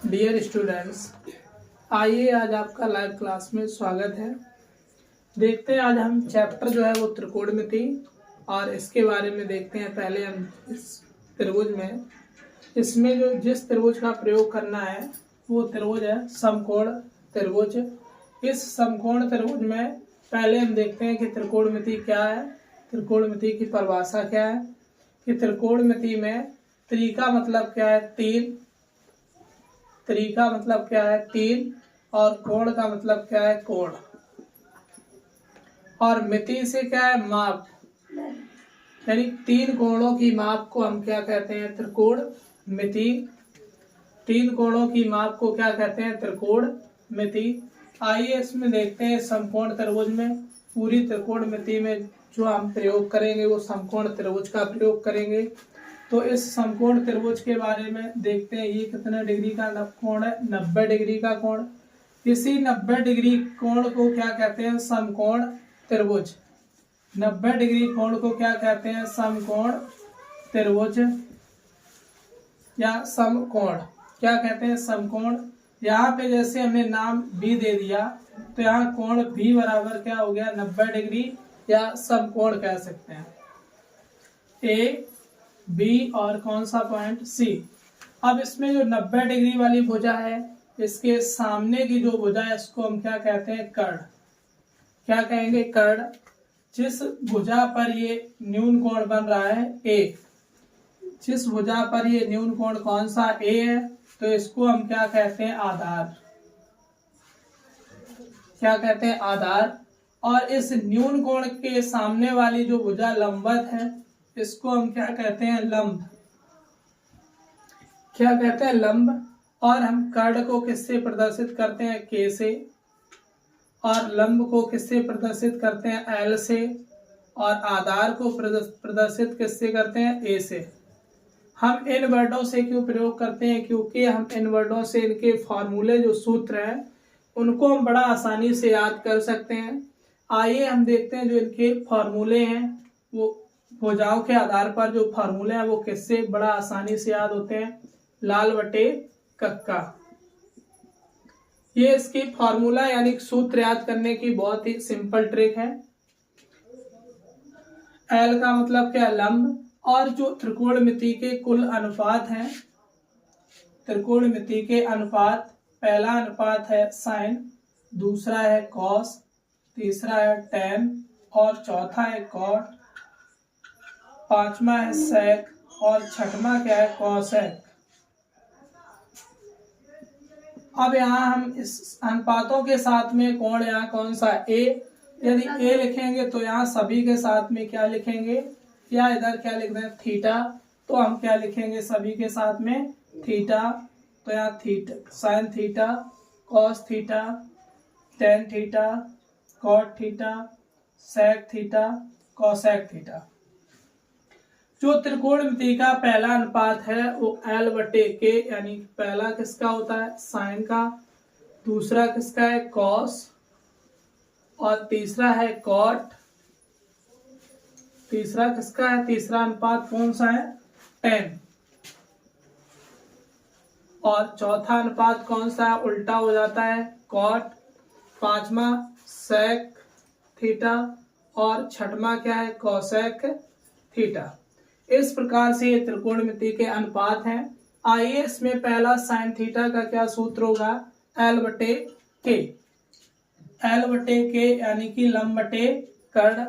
Dear students, आइए आज आपका लाइव क्लास में स्वागत है। देखते हैं आज हम चैप्टर जो है वो त्रिकोणमिति और इसके बारे में देखते हैं। पहले हम इस त्रिभुज में इसमें जो जिस त्रिभुज का प्रयोग करना है वो त्रिभुज है समकोण त्रिभुज। इस समकोण त्रिभुज में पहले हम देखते हैं कि त्रिकोणमिति क्या है, त्रिकोणमिति की परिभाषा क्या है, कि त्रिकोणमिति में त्रि का मतलब क्या है तीन, त्रि का मतलब क्या है तीन और कोण का मतलब क्या है कोण। और मिति से क्या है माप, यानी तीन कोणों की माप को हम क्या कहते हैं त्रिकोण मिति। तीन कोणों की माप को क्या कहते हैं त्रिकोण मिति। आइए इसमें देखते हैं समकोण त्रिभुज में पूरी त्रिकोण मिति में जो हम प्रयोग करेंगे वो समकोण त्रिभुज का प्रयोग करेंगे। तो इस समकोण त्रिभुज के बारे में देखते हैं। ये कितने डिग्री का कोण है, 90 डिग्री का कोण। इसी 90 डिग्री कोण को क्या कहते हैं समकोण त्रिभुज। 90 डिग्री कोण को क्या कहते हैं समकोण त्रिभुज या समकोण, क्या कहते हैं समकोण। यहाँ पे जैसे हमने नाम बी दे दिया तो यहाँ कोण भी बराबर क्या हो गया 90 डिग्री या समकोण कह सकते हैं। ए बी और कौन सा पॉइंट सी। अब इसमें जो 90 डिग्री वाली भुजा है इसके सामने की जो भुजा है इसको हम क्या कहते हैं कर्ण। क्या कहेंगे कर्ण। जिस भुजा पर ये न्यून कोण बन रहा है ए, जिस भुजा पर ये न्यून कोण कौन सा ए है तो इसको हम क्या कहते हैं आधार। क्या कहते हैं आधार। और इस न्यून कोण के सामने वाली जो भुजा लंबवत है इसको हम क्या कहते हैं लंब। क्या कहते हैं लंब। और हम कर्ण को किससे प्रदर्शित करते हैं के से, और लंब को किससे प्रदर्शित करते हैं एल से, और आधार को प्रदर्शित किससे करते हैं ए से। हम इन वर्डों से क्यों प्रयोग करते हैं, क्योंकि हम इन वर्डों से इनके फॉर्मूले जो सूत्र हैं उनको हम बड़ा आसानी से याद कर सकते हैं। आइए हम देखते हैं जो इनके फॉर्मूले हैं वो भुजाओं के आधार पर जो फॉर्मूले हैं वो किससे बड़ा आसानी से याद होते हैं। लाल बटे कक्का, ये इसकी फॉर्मूला यानी सूत्र याद करने की बहुत ही सिंपल ट्रिक है। एल का मतलब क्या लंब। और जो त्रिकोणमिति के कुल अनुपात हैं, त्रिकोणमिति के अनुपात, पहला अनुपात है साइन, दूसरा है कॉस, तीसरा है टेन और चौथा है कॉट, पांचवा है सेक और छठवां क्या है कॉसेक। अब यहाँ हम इस अनुपातों के साथ में कोण यहाँ कौन सा ए, यदि ए लिखेंगे तो यहाँ सभी के साथ में क्या लिखेंगे, या इधर क्या लिख रहे हैं थीटा, तो हम क्या लिखेंगे सभी के साथ में थीटा। तो यहाँ theta sine theta, cos theta, tan theta, cot theta, sec theta, cosec theta. जो त्रिकोणमिति का पहला अनुपात है वो एल बटे के, यानी पहला किसका होता है साइन का, दूसरा किसका है कॉस और तीसरा है कॉट। तीसरा किसका है, तीसरा अनुपात कौन सा है टेन। और चौथा अनुपात कौन सा है उल्टा हो जाता है कॉट, पांचवा सेक थीटा और छठवां क्या है कॉसेक थीटा। इस प्रकार से ये त्रिकोणमिति के अनुपात हैं। आइए इसमें पहला साइन थीटा का क्या सूत्र होगा एल बटे के। एल बटे के यानी कि लंब बटे कर्ण।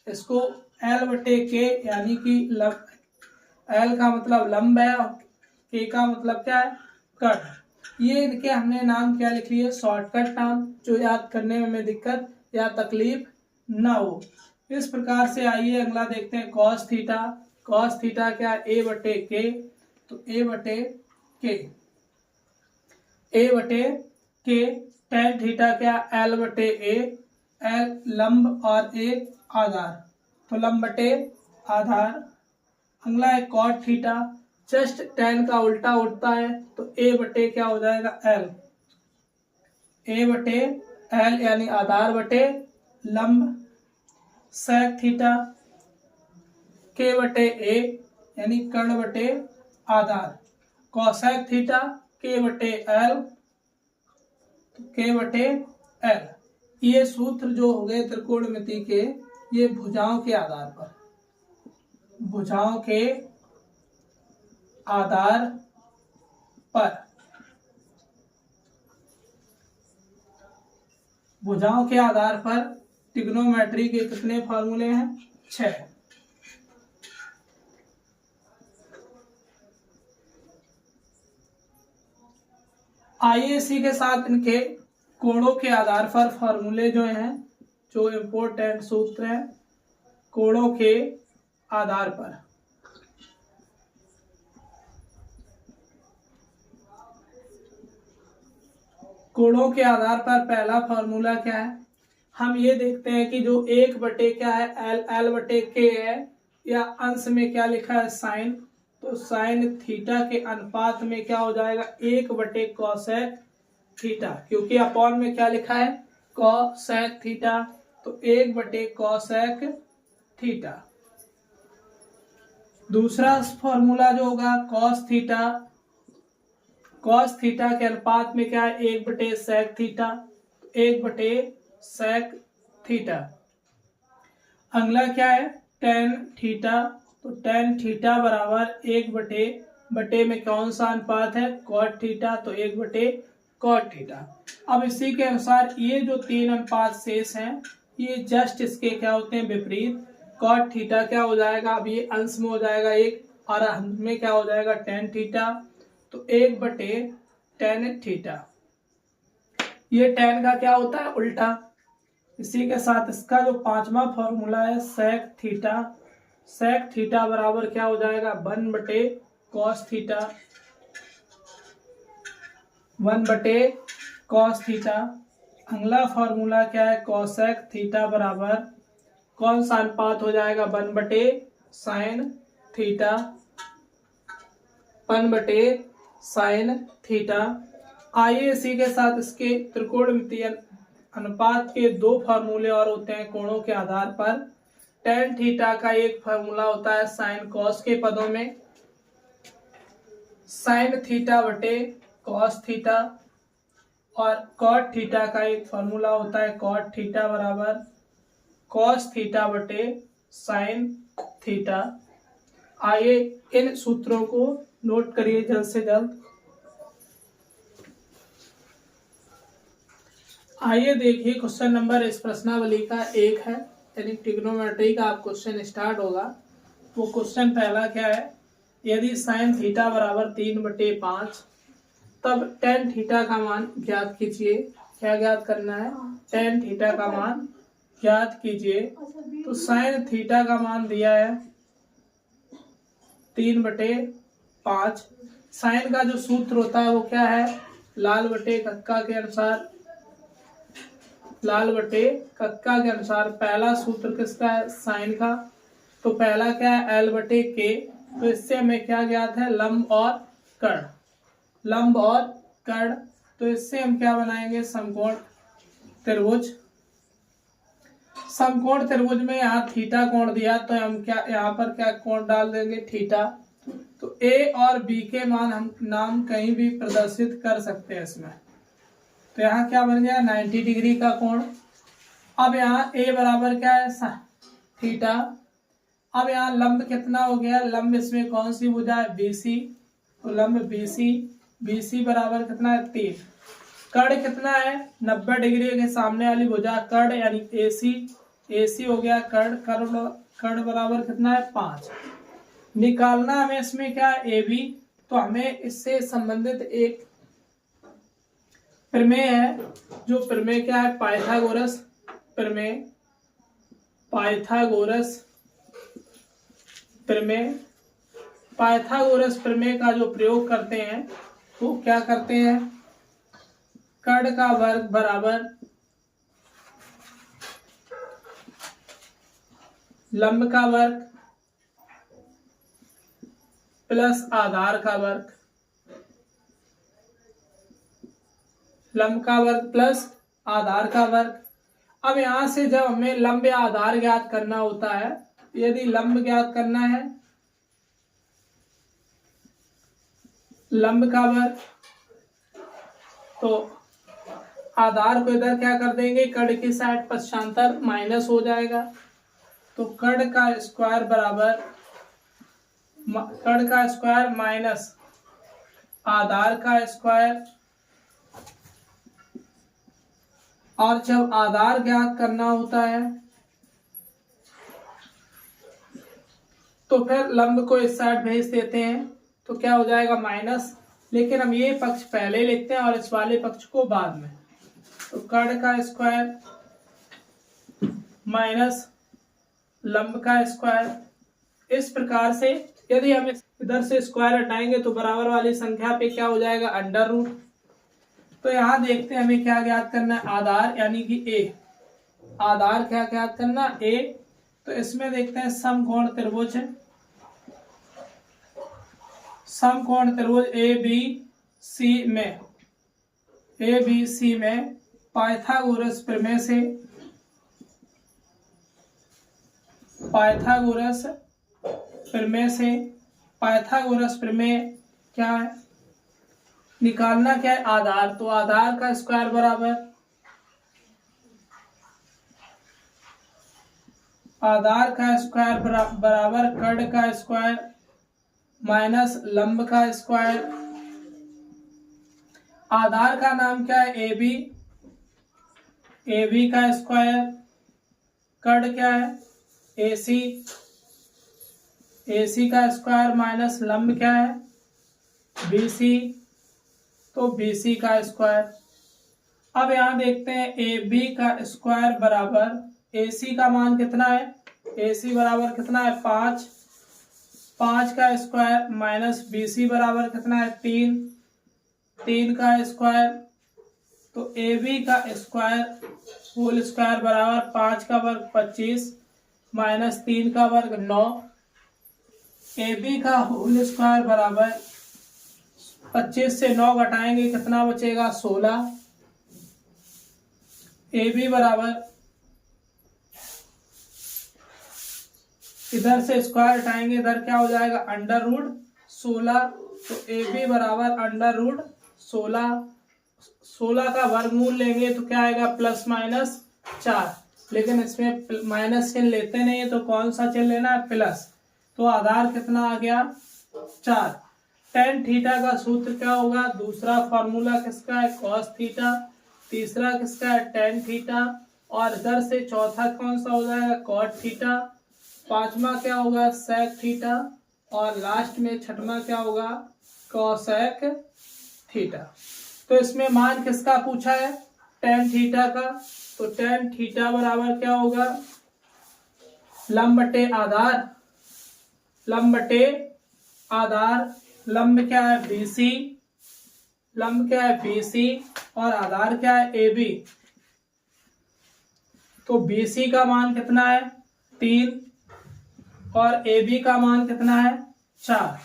इसको एल बटे के यानी कि एल का मतलब लंब है और के का मतलब क्या है कर्ण। ये इनके हमने नाम क्या लिख लिए शॉर्टकट नाम, जो याद करने में हमें दिक्कत या तकलीफ ना हो। इस प्रकार से आइए अगला देखते हैं कॉस थीटा। कॉस थीटा क्या ए बटे के, तो ए बटे के, ए बटे के। टेन थीटा क्या एल बटे ए, एल लंब और ए आधार, तो लंब बटे आधार। अगला है कॉट थीटा, जस्ट टेन का उल्टा उठता है तो ए बटे क्या हो जाएगा एल, ए बटे एल यानी आधार बटे लंब। सेक थीटा के बटे ए यानी कर्ण बटे आधार। Cosec theta K/L, K/L। ये सूत्र जो हो गए त्रिकोणमिति के, ये भुजाओं के आधार पर, भुजाओं के आधार पर, भुजाओं के आधार पर ट्रिग्नोमेट्री के कितने फॉर्मूले हैं? 6। आइए इसी के साथ इनके कोणों के आधार पर फॉर्मूले जो हैं, जो इम्पोर्टेंट सूत्र हैं कोणों के आधार पर। कोणों के आधार पर पहला फॉर्मूला क्या है? हम ये देखते हैं कि जो 1 क्या है, L/K है, या अंश में क्या लिखा है? साइन। तो साइन थीटा के अनुपात में क्या हो जाएगा? 1/कोसेक थीटा, क्योंकि अपॉन में क्या लिखा है? Cosec theta. तो 1/कोसेक थीटा। दूसरा फॉर्मूला जो होगा कॉस थीटा, कॉस थीटा के अनुपात में क्या है? 1/सेक थीटा, 1/सेक थीटा। अगला क्या है? Tan theta. तो टेन थीटा बराबर 1/बटे में कौन सा अनुपात है? Cot theta. तो 1/कॉट थीटा। अब इसी के अनुसार ये जो 3 अनुपात शेष हैं, ये जस्ट इसके क्या होते हैं? विपरीत। कॉट थीटा क्या हो जाएगा? अब ये अंश में हो जाएगा 1 और अंश में क्या हो जाएगा? Ten theta. तो 1/टेन थीटा। ये टेन का क्या होता है? उल्टा। इसी के साथ इसका जो 5वां फॉर्मूला है सेक थीटा, सेक थीटा बराबर क्या हो जाएगा? 1/कॉस थीटा, 1/कॉस थीटा। अगला फॉर्मूला क्या है? कॉसेक थीटा बराबर कौन सा अनुपात हो जाएगा? 1/साइन थीटा, 1/साइन थीटा। आइए इसी के साथ इसके त्रिकोणमितीय अनुपात के 2 फार्मूले और होते हैं कोणों के आधार पर। टेन थीटा का एक फार्मूला होता है साइन कॉस के पदों में, साइन थीटा बटे कॉस थीटा, और कॉट थीटा का एक फार्मूला होता है कॉट थीटा बराबर कॉस थीटा बटे साइन थीटा। आइए इन सूत्रों को नोट करिए जल्द से जल्द। आइए देखिए क्वेश्चन नंबर इस प्रश्नावली का 1 है, यानी ट्रिग्नोमेट्री का आप क्वेश्चन स्टार्ट होगा। वो क्वेश्चन पहला क्या है? यदि साइन थीटा बराबर 3/5 तब टेन थीटा का मान ज्ञात कीजिए। क्या ज्ञात करना है? टेन थीटा का मान ज्ञात कीजिए। तो साइन थीटा का मान दिया है 3/5। साइन का जो सूत्र होता है वो क्या है? लाल बटे कक्का के अनुसार, लाल बटे कक्का के अनुसार पहला सूत्र किसका है? साइन का। तो पहला क्या है? L/K। तो इससे हमें क्या ज्ञात है? लंब और कर्ण, लंब और कर्ण। तो इससे हम क्या बनाएंगे? समकोण त्रिभुज। समकोण त्रिभुज में यहाँ थीटा कोण दिया, तो हम क्या यहाँ पर क्या कोण डाल देंगे? थीटा। तो A और B के मान हम नाम कहीं भी प्रदर्शित कर सकते हैं इसमें। तो यहाँ क्या बन गया? 90 डिग्री का कोण। अब यहाँ A बराबर क्या है? थीटा। अब यहाँ लंब कितना हो गया? लंब इसमें कौन सी भुजा है? BC। तो लंब BC, BC बराबर कितना है? 3। कर्ण कितना है? 90 डिग्री के सामने वाली भुजा कर्ण, यानी AC, AC हो गया कर्ण। कर्ण बराबर कितना है? 5। निकालना हमें इसमें क्या है? AB। तो हमें इससे संबंधित एक प्रमेय है, जो प्रमेय क्या है? पाइथागोरस प्रमेय, पाइथागोरस प्रमेय। पाइथागोरस प्रमेय का जो प्रयोग करते हैं वो क्या करते हैं? कर्ण का वर्ग बराबर लंब का वर्ग प्लस आधार का वर्ग, लंब का वर्ग प्लस आधार का वर्ग। अब यहां से जब हमें लंब या आधार ज्ञात करना होता है, यदि लंब ज्ञात करना है, लंब का वर्ग तो आधार को इधर क्या कर देंगे, कर्ण की साइड पक्षांतर माइनस हो जाएगा। तो कर्ण का स्क्वायर बराबर कर्ण का स्क्वायर माइनस आधार का स्क्वायर। और जब आधार ज्ञात करना होता है तो फिर लंब को इस साइड भेज देते हैं, तो क्या हो जाएगा माइनस। लेकिन हम ये पक्ष पहले लिखते हैं और इस वाले पक्ष को बाद में। तो कर्ण का स्क्वायर माइनस लंब का स्क्वायर। इस प्रकार से यदि हम इधर से स्क्वायर हटाएंगे तो बराबर वाली संख्या पे क्या हो जाएगा, अंडर रूट। तो यहाँ देखते हैं हमें क्या ज्ञात करना है, आधार यानी कि ए। आधार क्या ज्ञात करना, ए। तो इसमें देखते हैं समकोण त्रिभुज है, समकोण त्रिभुज ए बी सी में पाइथागोरस प्रमेय से पाइथागोरस प्रमेय क्या है, निकालना क्या है, आधार। तो आधार का स्क्वायर बराबर कर्ण का स्क्वायर माइनस लंब का स्क्वायर। आधार का नाम क्या है, ए बी का स्क्वायर। कर्ण क्या है, ए सी का स्क्वायर माइनस लंब क्या है, बी सी। तो बी सी का स्क्वायर। अब यहाँ देखते हैं ए बी का स्क्वायर बराबर ए सी का मान कितना है, ए सी बराबर कितना है 5, 5 का स्क्वायर माइनस बी सी बराबर कितना है 3, 3 का स्क्वायर। तो ए बी का स्क्वायर होल स्क्वायर बराबर 5 का वर्ग 25 माइनस 3 का वर्ग 9। ए बी का होल स्क्वायर बराबर 25 से 9 घटाएंगे कितना बचेगा 16। ए बी बराबर इधर से स्क्वायर हटाएंगे, इधर क्या हो जाएगा अंडर रूट 16। तो ए बी बराबर अंडर रूट 16। 16 का वर्गमूल लेंगे तो क्या आएगा प्लस माइनस 4, लेकिन इसमें माइनस चिन्ह लेते नहीं है तो कौन सा चिन्ह लेना है, प्लस। तो आधार कितना आ गया 4। टेन थीटा का सूत्र क्या होगा, दूसरा फॉर्मूला किसका है कॉस थीटा, तीसरा किसका है टेन थीटा, और इधर से चौथा कौन सा हो जाएगा कॉट थीटा, पांचवा क्या होगा सेक थीटा, और लास्ट में छठवां क्या होगा कॉसेक थीटा। तो इसमें मान किसका पूछा है, टेन थीटा का। तो टेन थीटा बराबर क्या होगा लंब बटे आधार, लंब बटे आधार। लंब क्या है BC, लंब क्या है BC और आधार क्या है AB। तो BC का मान कितना है 3 और AB का मान कितना है 4,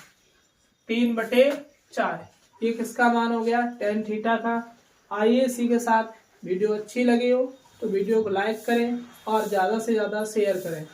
3/4। ये किसका मान हो गया टेन थीटा का। आइए इसी के साथ वीडियो अच्छी लगी हो तो वीडियो को लाइक करें और ज़्यादा से ज़्यादा शेयर करें।